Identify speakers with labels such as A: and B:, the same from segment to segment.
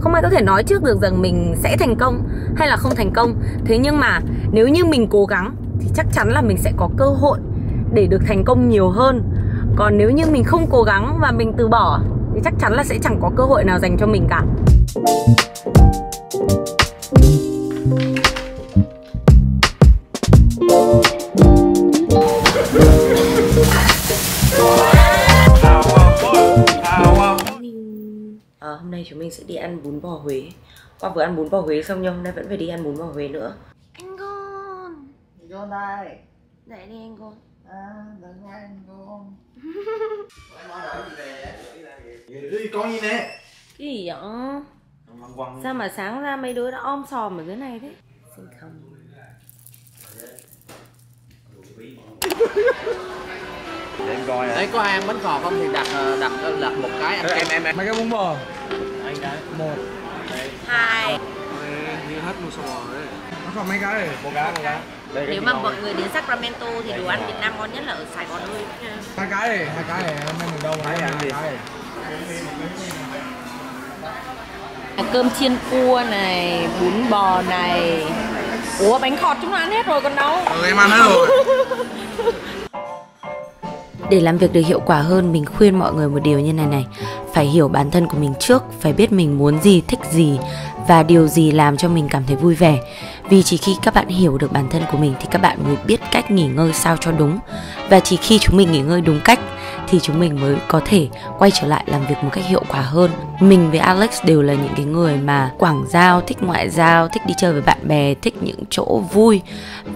A: Không ai có thể nói trước được rằng mình sẽ thành công hay là không thành công. Thế nhưng mà nếu như mình cố gắng thì chắc chắn là mình sẽ có cơ hội để được thành công nhiều hơn. Còn nếu như mình không cố gắng và mình từ bỏ thì chắc chắn là sẽ chẳng có cơ hội nào dành cho mình cả. Hôm nay chúng mình sẽ đi ăn bún bò Huế. Qua vừa ăn bún bò Huế xong nhưng hôm nay vẫn phải đi ăn bún bò Huế nữa. Anh Gon.
B: Gon đây.
A: Dậy đi anh Gon.
B: Đừng nghe anh Gon. Đi con gì nè.
A: Cái gì vậy? Sao mà sáng ra mấy đứa đã om sòm ở dưới này thế? Xin không.
B: Để em coi. Đấy có ai ăn bánh khọt không thì đặt một cái ăn kem em. Mấy cái bún bò. Đây đấy. 1
A: 2.
B: Như hết mua sò đấy. Nó còn mấy cái này. Một cái.
A: Nếu mà mọi người đến Sacramento thì đồ ăn Việt Nam ngon nhất là ở Sài Gòn thôi.
B: Hai cái này em ăn đâu mà hai cái.
A: Cơm chiên cua này, bún bò này. Ủa bánh khọt chúng nó ăn hết rồi còn đâu.
B: Em ăn hết rồi.
A: Để làm việc được hiệu quả hơn, mình khuyên mọi người một điều như này. Phải hiểu bản thân của mình trước, phải biết mình muốn gì, thích gì và điều gì làm cho mình cảm thấy vui vẻ. Vì chỉ khi các bạn hiểu được bản thân của mình thì các bạn mới biết cách nghỉ ngơi sao cho đúng. Và chỉ khi chúng mình nghỉ ngơi đúng cách thì chúng mình mới có thể quay trở lại làm việc một cách hiệu quả hơn. Mình với Alex đều là những cái người mà quảng giao, thích ngoại giao, thích đi chơi với bạn bè, thích những chỗ vui.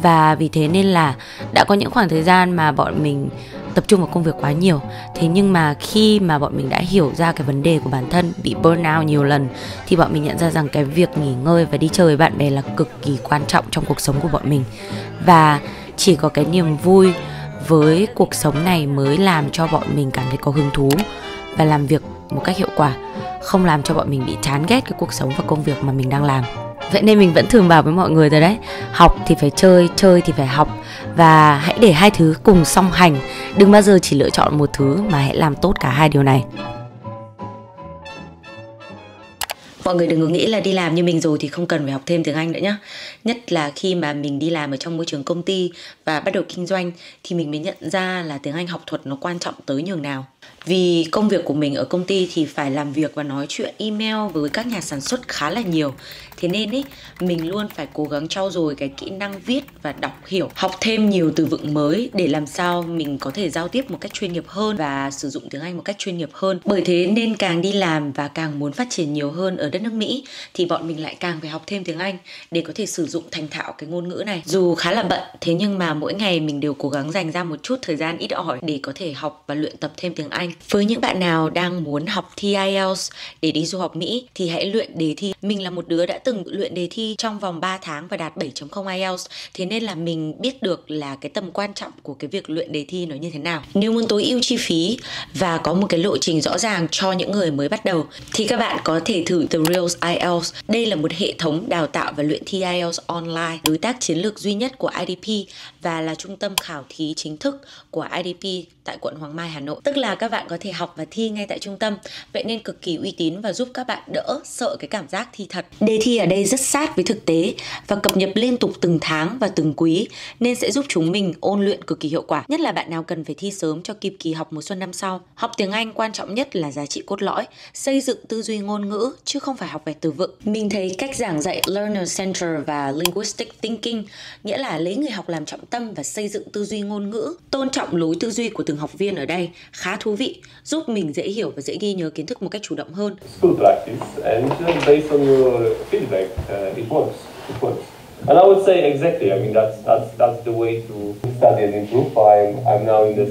A: Và vì thế nên là đã có những khoảng thời gian mà bọn mình tập trung vào công việc quá nhiều. Thế nhưng mà khi mà bọn mình đã hiểu ra cái vấn đề của bản thân, bị burnout nhiều lần, thì bọn mình nhận ra rằng cái việc nghỉ ngơi và đi chơi với bạn bè là cực kỳ quan trọng trong cuộc sống của bọn mình. Và chỉ có cái niềm vui với cuộc sống này mới làm cho bọn mình cảm thấy có hứng thú và làm việc một cách hiệu quả, không làm cho bọn mình bị chán ghét cái cuộc sống và công việc mà mình đang làm. Vậy nên mình vẫn thường bảo với mọi người rồi đấy, học thì phải chơi, chơi thì phải học. Và hãy để hai thứ cùng song hành. Đừng bao giờ chỉ lựa chọn một thứ mà hãy làm tốt cả hai điều này. Mọi người đừng có nghĩ là đi làm như mình rồi thì không cần phải học thêm tiếng Anh nữa nhé. Nhất là khi mà mình đi làm ở trong môi trường công ty và bắt đầu kinh doanh thì mình mới nhận ra là tiếng Anh học thuật nó quan trọng tới nhường nào. Vì công việc của mình ở công ty thì phải làm việc và nói chuyện email với các nhà sản xuất khá là nhiều. Thế nên ý, mình luôn phải cố gắng trau dồi cái kỹ năng viết và đọc hiểu, học thêm nhiều từ vựng mới để làm sao mình có thể giao tiếp một cách chuyên nghiệp hơn và sử dụng tiếng Anh một cách chuyên nghiệp hơn. Bởi thế nên càng đi làm và càng muốn phát triển nhiều hơn ở đất nước Mỹ thì bọn mình lại càng phải học thêm tiếng Anh để có thể sử dụng thành thạo cái ngôn ngữ này. Dù khá là bận, thế nhưng mà mỗi ngày mình đều cố gắng dành ra một chút thời gian ít ỏi để có thể học và luyện tập thêm tiếng Anh. Với những bạn nào đang muốn học thi IELTS để đi du học Mỹ thì hãy luyện đề thi. Mình là một đứa đã từng luyện đề thi trong vòng 3 tháng và đạt 7.0 IELTS. Thế nên là mình biết được là cái tầm quan trọng của cái việc luyện đề thi nó như thế nào. Nếu muốn tối ưu chi phí và có một cái lộ trình rõ ràng cho những người mới bắt đầu thì các bạn có thể thử The Real IELTS. Đây là một hệ thống đào tạo và luyện thi IELTS online, đối tác chiến lược duy nhất của IDP và là trung tâm khảo thí chính thức của IDP tại quận Hoàng Mai, Hà Nội. Tức là các bạn có thể học và thi ngay tại trung tâm. Vậy nên cực kỳ uy tín và giúp các bạn đỡ sợ cái cảm giác thi thật. Đề thi ở đây rất sát với thực tế và cập nhật liên tục từng tháng và từng quý nên sẽ giúp chúng mình ôn luyện cực kỳ hiệu quả. Nhất là bạn nào cần phải thi sớm cho kịp kỳ học mùa xuân năm sau. Học tiếng Anh quan trọng nhất là giá trị cốt lõi, xây dựng tư duy ngôn ngữ chứ không phải học về từ vựng. Mình thấy cách giảng dạy Learner Center và Linguistic Thinking, nghĩa là lấy người học làm trọng tâm và xây dựng tư duy ngôn ngữ, tôn trọng lối tư duy của từng học viên ở đây khá thú vị, giúp mình dễ hiểu và dễ ghi nhớ kiến thức một cách chủ động hơn.
C: School practice and based on your feedback, it works. And I would say exactly. I mean that's the way to study and improve. I'm now in the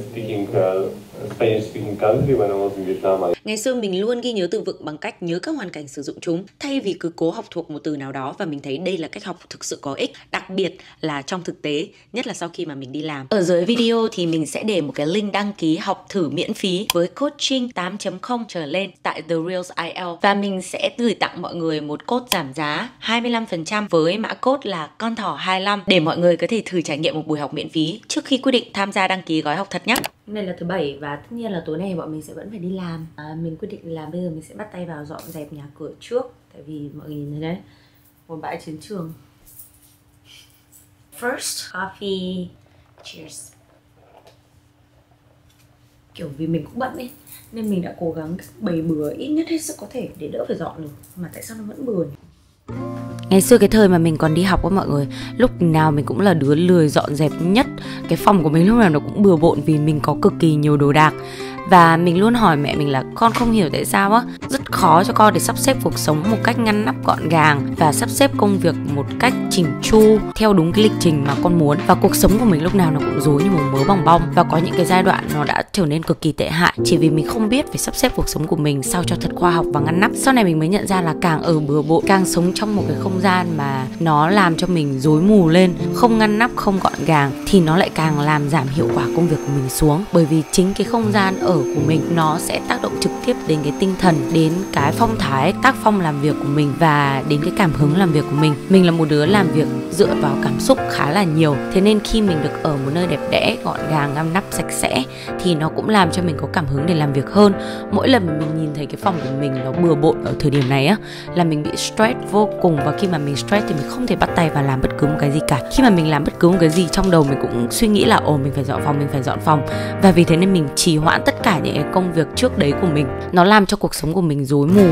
C: Spanish-speaking country. When I was in Vietnam,
A: Ngày xưa mình luôn ghi nhớ từ vựng bằng cách nhớ các hoàn cảnh sử dụng chúng thay vì cứ cố học thuộc một từ nào đó, và mình thấy đây là cách học thực sự có ích, đặc biệt là trong thực tế, nhất là sau khi mà mình đi làm. Ở dưới video thì mình sẽ để một cái link đăng ký học thử miễn phí với coaching 8.0 trở lên tại The Real IELTS, và mình sẽ gửi tặng mọi người một code giảm giá 25% với mã code là con thỏ 25 để mọi người có thể thử trải nghiệm một buổi học miễn phí trước khi quyết định tham gia đăng ký gói học thật nhé. Hôm nay là thứ Bảy và tất nhiên là tối nay bọn mình sẽ vẫn phải đi làm. Mình quyết định là bây giờ mình sẽ bắt tay vào dọn dẹp nhà cửa trước. Tại vì mọi người nhìn thấy đấy, một bãi chiến trường. First coffee, cheers. Kiểu vì mình cũng bận ấy, nên mình đã cố gắng bày bừa ít nhất hết sức có thể để đỡ phải dọn được. Mà tại sao nó vẫn bừa nhỉ? Ngày xưa cái thời mà mình còn đi học á mọi người, lúc nào mình cũng là đứa lười dọn dẹp nhất. Cái phòng của mình lúc nào nó cũng bừa bộn vì mình có cực kỳ nhiều đồ đạc. Và mình luôn hỏi mẹ mình là con không hiểu tại sao á, rất khó cho con để sắp xếp cuộc sống một cách ngăn nắp gọn gàng và sắp xếp công việc một cách chỉnh chu theo đúng cái lịch trình mà con muốn. Và cuộc sống của mình lúc nào nó cũng rối như một mớ bòng bong. Và có những cái giai đoạn nó đã trở nên cực kỳ tệ hại chỉ vì mình không biết phải sắp xếp cuộc sống của mình sao cho thật khoa học và ngăn nắp. Sau này mình mới nhận ra là càng ở bừa bộn, càng sống trong một cái không gian mà nó làm cho mình rối mù lên, không ngăn nắp, không gọn gàng, thì nó lại càng làm giảm hiệu quả công việc của mình xuống. Bởi vì chính cái không gian ở của mình nó sẽ tác động trực tiếp đến cái tinh thần, đến cái phong thái, tác phong làm việc của mình và đến cái cảm hứng làm việc của mình. Mình là một đứa làm việc dựa vào cảm xúc khá là nhiều, thế nên khi mình được ở một nơi đẹp đẽ, gọn gàng, ngăn nắp, sạch sẽ thì nó cũng làm cho mình có cảm hứng để làm việc hơn. Mỗi lần mình nhìn thấy cái phòng của mình nó bừa bộn ở thời điểm này á, là mình bị stress vô cùng. Và khi mà mình stress thì mình không thể bắt tay vào làm bất cứ một cái gì cả. Khi mà mình làm bất cứ một cái gì, trong đầu mình cũng suy nghĩ là mình phải dọn phòng, mình phải dọn phòng. Và vì thế nên mình trì hoãn tất cả những cái công việc trước đấy của mình. Nó làm cho cuộc sống của mình rối mù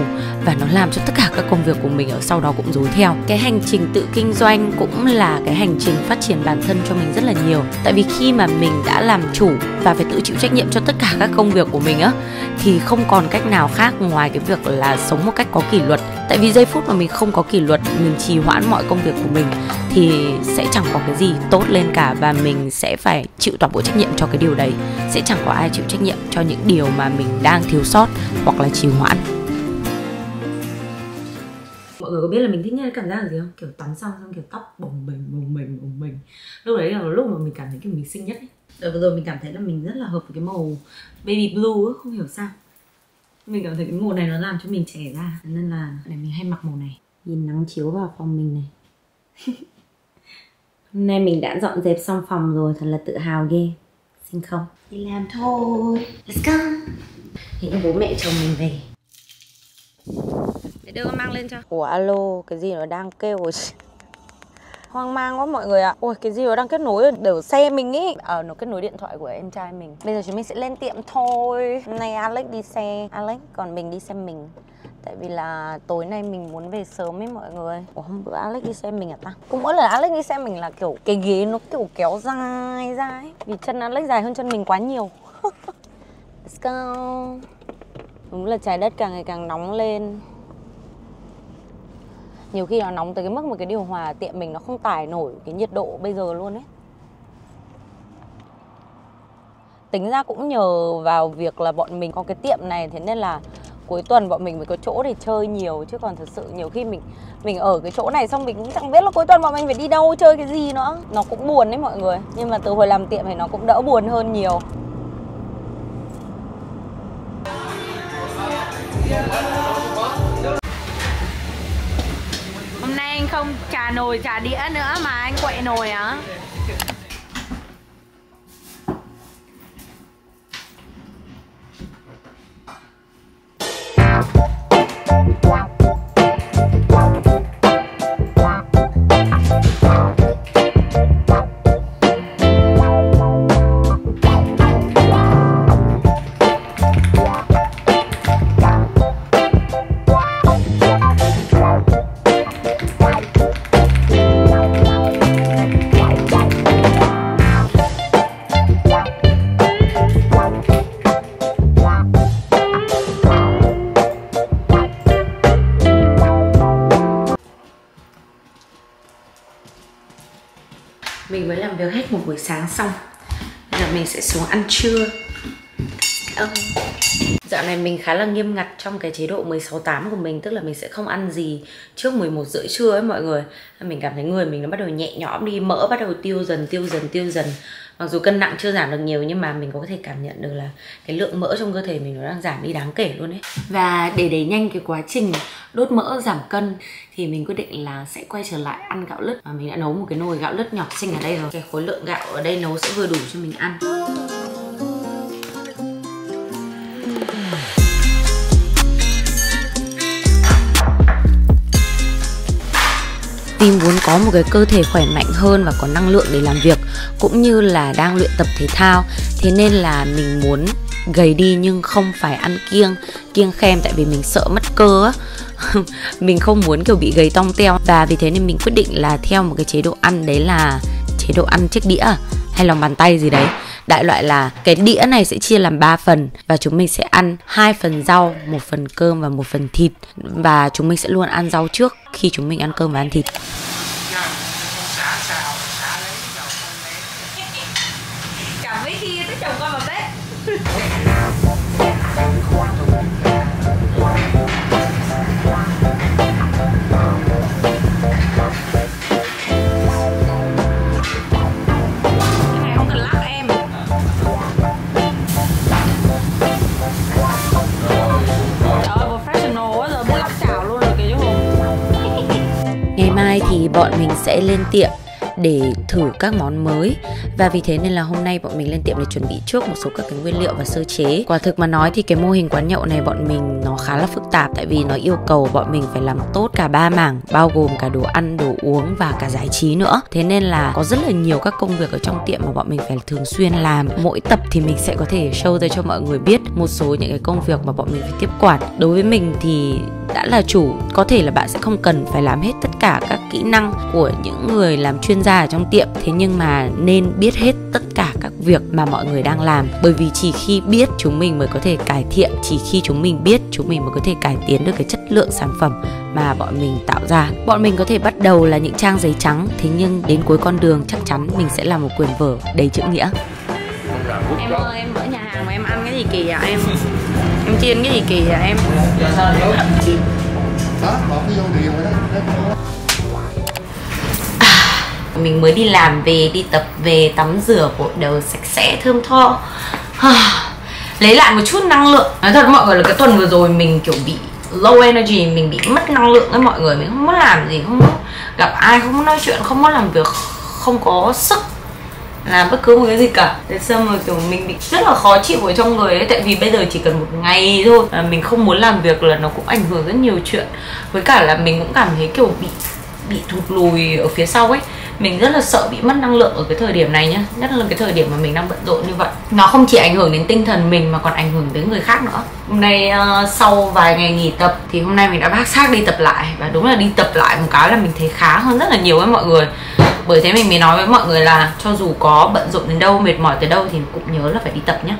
A: và nó làm cho tất cả các công việc của mình ở sau đó cũng rối theo. Cái hành trình tự kinh doanh cũng là cái hành trình phát triển bản thân cho mình rất là nhiều. Tại vì khi mà mình đã làm chủ và phải tự chịu trách nhiệm cho tất cả các công việc của mình á, thì không còn cách nào khác ngoài cái việc là sống một cách có kỷ luật. Tại vì giây phút mà mình không có kỷ luật, mình trì hoãn mọi công việc của mình thì sẽ chẳng có cái gì tốt lên cả, và mình sẽ phải chịu toàn bộ trách nhiệm cho cái điều đấy. Sẽ chẳng có ai chịu trách nhiệm cho những điều mà mình đang thiếu sót hoặc là trì hoãn. Mọi người có biết là mình thích nghe cảm giác gì không? Kiểu tắm xong kiểu tóc bồng bềnh. Lúc đấy là lúc mà mình cảm thấy kiểu mình xinh nhất ấy. Đợt vừa rồi mình cảm thấy là mình rất là hợp với cái màu baby blue ấy, không hiểu sao. Mình cảm thấy cái màu này nó làm cho mình trẻ ra, nên là để mình hay mặc màu này. Nhìn nắng chiếu vào phòng mình này. Hôm nay mình đã dọn dẹp xong phòng rồi, thật là tự hào ghê. Xinh không? Đi làm thôi. Let's go. Hiện bố mẹ chồng mình về. Để đưa con mang lên cho. Ủa alo, cái gì nó đang kêu rồi. Hoang mang quá mọi người ạ. Ôi cái gì nó đang kết nối ở xe mình ý. Nó kết nối điện thoại của em trai mình. Bây giờ chúng mình sẽ lên tiệm thôi. Hôm nay Alex đi xe Alex, còn mình đi xe mình. Tại vì là tối nay mình muốn về sớm ấy mọi người. Ủa hôm bữa Alex đi xe mình à ta? Cũng mỗi lần Alex đi xe mình là kiểu cái ghế nó kiểu kéo dài ra ấy. Vì chân Alex dài hơn chân mình quá nhiều. Let's go. Đúng là trái đất càng ngày càng nóng lên. Nhiều khi nó nóng tới cái mức mà cái điều hòa tiệm mình nó không tải nổi cái nhiệt độ bây giờ luôn ấy. Tính ra cũng nhờ vào việc là bọn mình có cái tiệm này, thế nên là cuối tuần bọn mình mới có chỗ để chơi nhiều. Chứ còn thật sự nhiều khi mình ở cái chỗ này xong mình cũng chẳng biết là cuối tuần bọn mình phải đi đâu chơi cái gì nữa. Nó cũng buồn đấy mọi người. Nhưng mà từ hồi làm tiệm thì nó cũng đỡ buồn hơn nhiều.
D: Hôm nay anh không trà nồi trà đĩa nữa mà anh quậy nồi á.
A: Mình mới làm việc hết một buổi sáng xong. Bây giờ mình sẽ xuống ăn trưa. Dạo này mình khá là nghiêm ngặt trong cái chế độ 16-8 của mình. Tức là mình sẽ không ăn gì trước 11 rưỡi trưa ấy mọi người. Mình cảm thấy người mình nó bắt đầu nhẹ nhõm đi, mỡ bắt đầu tiêu dần. Mặc dù cân nặng chưa giảm được nhiều nhưng mà mình có thể cảm nhận được là cái lượng mỡ trong cơ thể mình nó đang giảm đi đáng kể luôn ấy. Và để đẩy nhanh cái quá trình đốt mỡ giảm cân thì mình quyết định là sẽ quay trở lại ăn gạo lứt. Và mình đã nấu một cái nồi gạo lứt nhỏ xinh ở đây rồi. Cái khối lượng gạo ở đây nấu sẽ vừa đủ cho mình ăn. có một cái cơ thể khỏe mạnh hơn và có năng lượng để làm việc, cũng như là đang luyện tập thể thao. Thế nên là mình muốn gầy đi nhưng không phải ăn kiêng khem, tại vì mình sợ mất cơ á. Mình không muốn kiểu bị gầy tong teo, và vì thế nên mình quyết định là theo một cái chế độ ăn, đấy là chế độ ăn chiếc đĩa hay lòng bàn tay gì đấy. Đại loại là cái đĩa này sẽ chia làm 3 phần và chúng mình sẽ ăn 2 phần rau, 1 phần cơm và 1 phần thịt. Và chúng mình sẽ luôn ăn rau trước khi chúng mình ăn cơm và ăn thịt.
D: Cả mấy kia tới chồng con vào bếp.
A: Ngày mai thì bọn mình sẽ lên tiệm để thử các món mới, và vì thế nên là hôm nay bọn mình lên tiệm để chuẩn bị trước một số các cái nguyên liệu và sơ chế. Quả thực mà nói thì cái mô hình quán nhậu này bọn mình nó khá là phức tạp, tại vì nó yêu cầu bọn mình phải làm tốt cả 3 mảng, bao gồm cả đồ ăn, đồ uống và cả giải trí nữa. Thế nên là có rất là nhiều các công việc ở trong tiệm mà bọn mình phải thường xuyên làm. Mỗi tập thì mình sẽ có thể show ra cho mọi người biết một số những cái công việc mà bọn mình phải tiếp quản. Đối với mình thì đã là chủ, có thể là bạn sẽ không cần phải làm hết tất cả các kỹ năng của những người làm chuyên gia ở trong tiệm, thế nhưng mà nên biết hết tất cả các việc mà mọi người đang làm, bởi vì chỉ khi biết chúng mình mới có thể cải thiện, chỉ khi chúng mình biết chúng mình mới có thể cải tiến được cái chất lượng sản phẩm mà bọn mình tạo ra. Bọn mình có thể bắt đầu là những trang giấy trắng, thế nhưng đến cuối con đường chắc chắn mình sẽ là một quyển vở đầy chữ nghĩa.
D: Em ơi, em ở nhà hàng mà em ăn cái gì kỳ vậy em? Em chiên cái gì kỳ vậy em?
A: Mình mới đi làm về, đi tập về, tắm rửa, gội đầu sạch sẽ, thơm tho, lấy lại một chút năng lượng. Nói thật mọi người là cái tuần vừa rồi mình kiểu bị low energy, mình bị mất năng lượng với mọi người. Mình không muốn làm gì, không muốn gặp ai, không muốn nói chuyện, không muốn làm việc, không có sức làm bất cứ một cái gì cả. Thế xong rồi kiểu mình bị rất là khó chịu ở trong người ấy. Tại vì bây giờ chỉ cần một ngày thôi mình không muốn làm việc là nó cũng ảnh hưởng rất nhiều chuyện. Với cả là mình cũng cảm thấy kiểu bị thụt lùi ở phía sau ấy. Mình rất là sợ bị mất năng lượng ở cái thời điểm này nhá, nhất là cái thời điểm mà mình đang bận rộn như vậy. Nó không chỉ ảnh hưởng đến tinh thần mình mà còn ảnh hưởng đến người khác nữa. Hôm nay sau vài ngày nghỉ tập thì hôm nay mình đã vác xác đi tập lại. Và đúng là đi tập lại một cái là mình thấy khá hơn rất là nhiều với mọi người. Bởi thế mình mới nói với mọi người là cho dù có bận rộn đến đâu, mệt mỏi tới đâu thì cũng nhớ là phải đi tập nhé.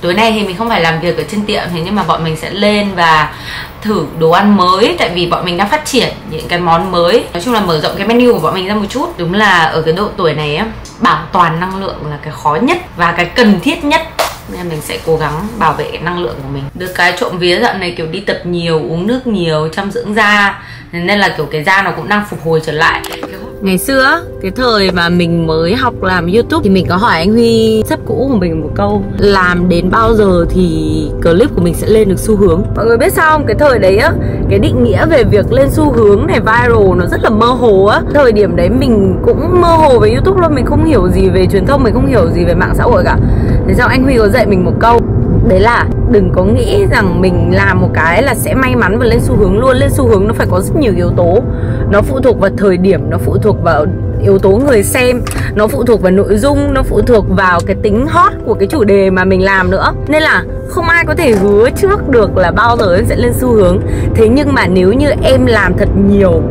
A: Tối nay thì mình không phải làm việc ở trên tiệm, thế nhưng mà bọn mình sẽ lên và thử đồ ăn mới. Tại vì bọn mình đang phát triển những cái món mới, nói chung là mở rộng cái menu của bọn mình ra một chút. Đúng là ở cái độ tuổi này á, bảo toàn năng lượng là cái khó nhất và cái cần thiết nhất, nên mình sẽ cố gắng bảo vệ năng lượng của mình. Được cái trộm vía dạo này kiểu đi tập nhiều, uống nước nhiều, chăm dưỡng da, nên là kiểu cái da nó cũng đang phục hồi trở lại. Ngày xưa, cái thời mà mình mới học làm YouTube thì mình có hỏi anh Huy, sếp cũ của mình một câu: làm đến bao giờ thì clip của mình sẽ lên được xu hướng? Mọi người biết sao không? Cái thời đấy á, cái định nghĩa về việc lên xu hướng này, viral nó rất là mơ hồ á. Thời điểm đấy mình cũng mơ hồ về YouTube luôn, mình không hiểu gì về truyền thông, mình không hiểu gì về mạng xã hội cả. Thế sao anh Huy có dạy mình một câu, đấy là đừng có nghĩ rằng mình làm một cái là sẽ may mắn và lên xu hướng luôn. Lên xu hướng nó phải có rất nhiều yếu tố. Nó phụ thuộc vào thời điểm, nó phụ thuộc vào yếu tố người xem, nó phụ thuộc vào nội dung, nó phụ thuộc vào cái tính hot của cái chủ đề mà mình làm nữa. Nên là không ai có thể hứa trước được là bao giờ em sẽ lên xu hướng. Thế nhưng mà nếu như em làm thật nhiều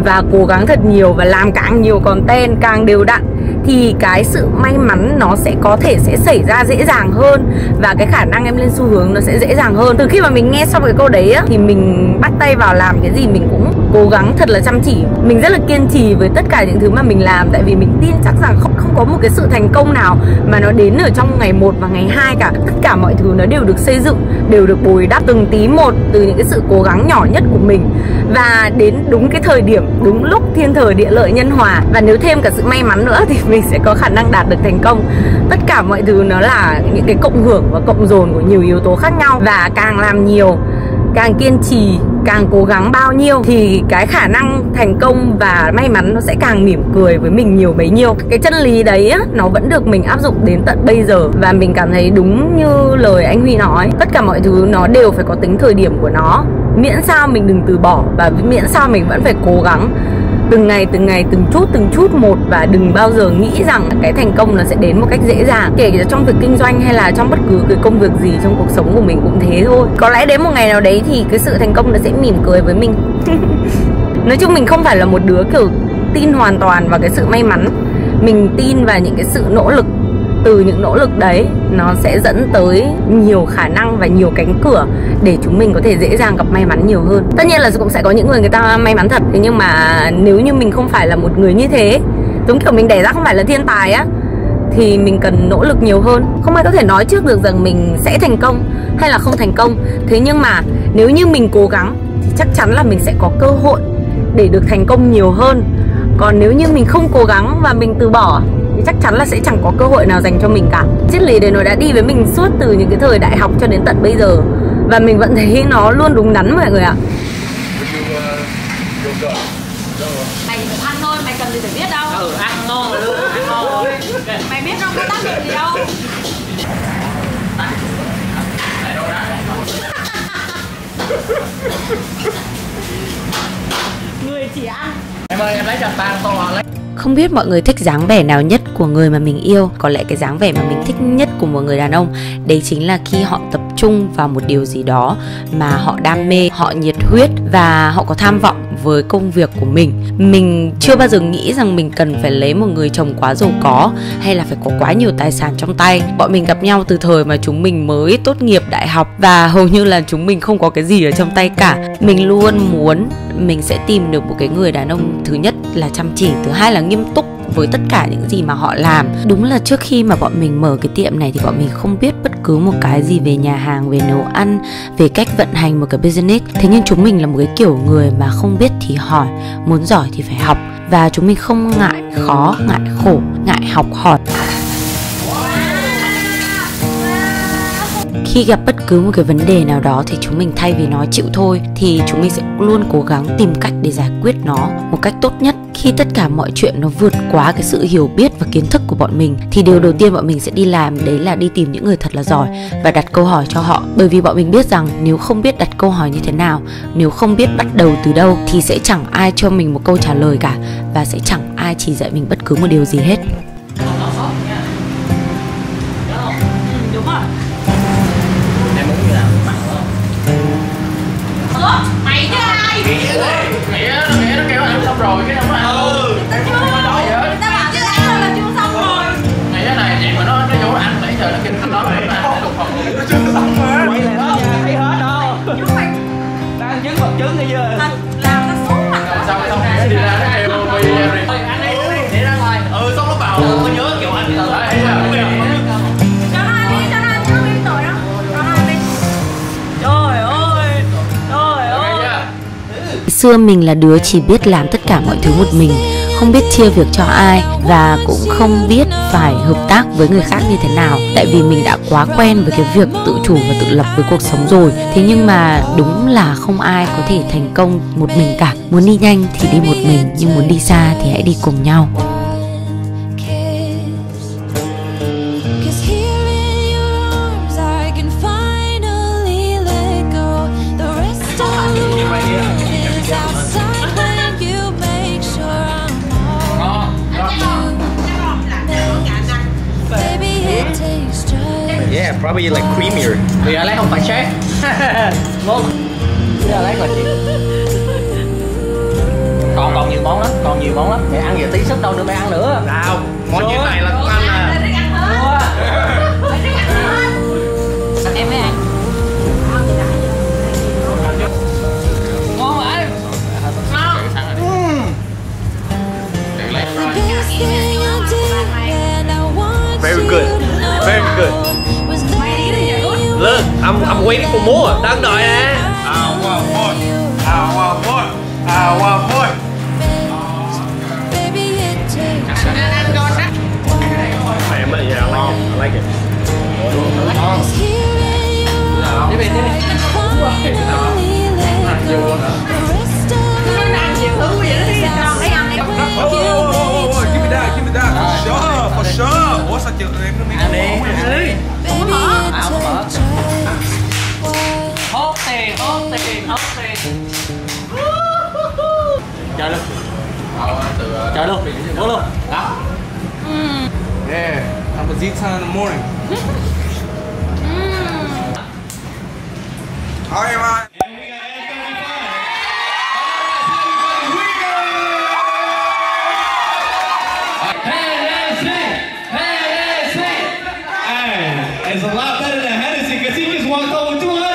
A: và cố gắng thật nhiều và làm càng nhiều content, càng đều đặn, thì cái sự may mắn nó sẽ có thể sẽ xảy ra dễ dàng hơn, và cái khả năng em lên xu hướng nó sẽ dễ dàng hơn. Từ khi mà mình nghe xong cái câu đấy á, thì mình bắt tay vào làm cái gì mình cũng cố gắng thật là chăm chỉ. Mình rất là kiên trì với tất cả những thứ mà mình làm, tại vì mình tin chắc rằng không có một cái sự thành công nào mà nó đến ở trong ngày 1 và ngày 2 cả. Tất cả mọi thứ nó đều được xây dựng, đều được bồi đắp từng tí một từ những cái sự cố gắng nhỏ nhất của mình, và đến đúng cái thời điểm, đúng lúc thiên thời địa lợi nhân hòa, và nếu thêm cả sự may mắn nữa thì mình sẽ có khả năng đạt được thành công. Tất cả mọi thứ nó là những cái cộng hưởng và cộng dồn của nhiều yếu tố khác nhau, và càng làm nhiều, càng kiên trì, càng cố gắng bao nhiêu thì cái khả năng thành công và may mắn nó sẽ càng mỉm cười với mình nhiều bấy nhiêu. Cái chân lý đấy á, nó vẫn được mình áp dụng đến tận bây giờ, và mình cảm thấy đúng như lời anh Huy nói, tất cả mọi thứ nó đều phải có tính thời điểm của nó. Miễn sao mình đừng từ bỏ, và miễn sao mình vẫn phải cố gắng
D: từng ngày, từng chút một, và đừng bao giờ nghĩ rằng cái thành công nó sẽ đến một cách dễ dàng. Kể cả trong việc kinh doanh hay là trong bất cứ cái công việc gì trong cuộc sống của mình cũng thế thôi. Có lẽ đến một ngày nào đấy thì cái sự thành công nó sẽ mỉm cười với mình. Nói chung mình không phải là một đứa kiểu tin hoàn toàn vào cái sự may mắn. Mình tin vào những cái sự nỗ lực. Từ những nỗ lực đấy nó sẽ dẫn tới nhiều khả năng và nhiều cánh cửa để chúng mình có thể dễ dàng gặp may mắn nhiều hơn. Tất nhiên là cũng sẽ có những người ta may mắn thật. Thế nhưng mà nếu như mình không phải là một người như thế, giống kiểu mình đẻ ra không phải là thiên tài á, thì mình cần nỗ lực nhiều hơn. Không ai có thể nói trước được rằng mình sẽ thành công hay là không thành công. Thế nhưng mà nếu như mình cố gắng thì chắc chắn là mình sẽ có cơ hội để được thành công nhiều hơn. Còn nếu như mình không cố gắng và mình từ bỏ thì chắc chắn là sẽ chẳng có cơ hội nào dành cho mình cả. Triết lý đấy nó đã đi với mình suốt từ những cái thời đại học cho đến tận bây giờ, và mình vẫn thấy nó luôn đúng đắn mọi người ạ.
E: Mày phải ăn thôi, mày cần gì phải biết đâu.
B: Ăn ngon là được, ăn ngon rồi.
E: Mày biết không có tác dụng gì đâu. Người chỉ ăn.
B: Em ơi, em lấy cho ta tô hoặc lấy.
A: Không biết mọi người thích dáng vẻ nào nhất của người mà mình yêu. Có lẽ cái dáng vẻ mà mình thích nhất của một người đàn ông đấy chính là khi họ tập trung vào một điều gì đó mà họ đam mê, họ nhiệt huyết và họ có tham vọng với công việc của mình. Mình chưa bao giờ nghĩ rằng mình cần phải lấy một người chồng quá giàu có hay là phải có quá nhiều tài sản trong tay. Bọn mình gặp nhau từ thời mà chúng mình mới tốt nghiệp đại học và hầu như là chúng mình không có cái gì ở trong tay cả. Mình luôn muốn mình sẽ tìm được một cái người đàn ông, thứ nhất là chăm chỉ, thứ hai là nghiêm túc với tất cả những gì mà họ làm. Đúng là trước khi mà bọn mình mở cái tiệm này thì bọn mình không biết bất cứ một cái gì về nhà hàng, về nấu ăn, về cách vận hành một cái business. Thế nhưng chúng mình là một cái kiểu người mà không biết thì hỏi, muốn giỏi thì phải học. Và chúng mình không ngại khó, ngại khổ, ngại học hỏi. Khi gặp bất cứ một cái vấn đề nào đó thì chúng mình thay vì nói chịu thôi thì chúng mình sẽ luôn cố gắng tìm cách để giải quyết nó một cách tốt nhất. Khi tất cả mọi chuyện nó vượt quá cái sự hiểu biết và kiến thức của bọn mình thì điều đầu tiên bọn mình sẽ đi làm đấy là đi tìm những người thật là giỏi và đặt câu hỏi cho họ. Bởi vì bọn mình biết rằng nếu không biết đặt câu hỏi như thế nào, nếu không biết bắt đầu từ đâu thì sẽ chẳng ai cho mình một câu trả lời cả, và sẽ chẳng ai chỉ dạy mình bất cứ một điều gì hết.
E: Đúng rồi.
B: Em muốn như nào? Mặn không?
E: Mày chứ ai?
B: Nghĩa nó kêu ăn xong rồi cái không ăn.
E: Ta chưa. Ta bảo chứ ăn là chưa xong rồi.
B: Ngày cái này vậy mà nó vô nó ăn nãy giờ nó kêu nó nói mà nó ăn cục hồng. Nó chưa xong mà. Quay lại nó nha, thấy hết đâu.
E: Chứ mày
B: Đang trứng vật trứng hay chưa?
E: làm nó xuống mặt.
B: Xong đi ra nó kêu đi ăn đi để ra ngoài. Xong nó bảo có nhớ kiểu ăn từ đấy.
E: Cho nó ăn đi, cho nó ăn chứ biết tội đâu. Cho nó ăn đi. Trời ơi. Trời ơi.
A: Xưa mình là đứa chỉ biết làm tất cả mọi thứ một mình, không biết chia việc cho ai và cũng không biết phải hợp tác với người khác như thế nào. Tại vì mình đã quá quen với cái việc tự chủ và tự lập với cuộc sống rồi. Thế nhưng mà đúng là không ai có thể thành công một mình cả. Muốn đi nhanh thì đi một mình, nhưng muốn đi xa thì hãy đi cùng nhau.
F: Yeah, probably like creamier.
B: Vì ở lấy không phải chef. Ngon. Bây giờ lấy là chị. Còn nhiều món lắm, còn nhiều món lắm. Mẹ ăn giờ tí sức đâu nữa mẹ ăn nữa.
F: Nào, món như này là cũng ăn à.
E: Em mới ăn.
B: Ngon vậy.
F: Very good, very good. Look, I'm waiting for more. Đang đợi nè. I want more. I want more. I want more. Em ơi, yeah, I like it.
B: Đi về đi.
F: Give me that, give me that. For sure. Ủa sao chừng em nó miếng
B: Ăn đi, ăn đi. Không mở. Hốt tiền. Chơi luôn. Trời luôn, uống luôn. Đó.
F: Yeah, I'm a Z-Time in the morning. Alright, man.
G: It's a lot better than Hennessy because he just walked over 200.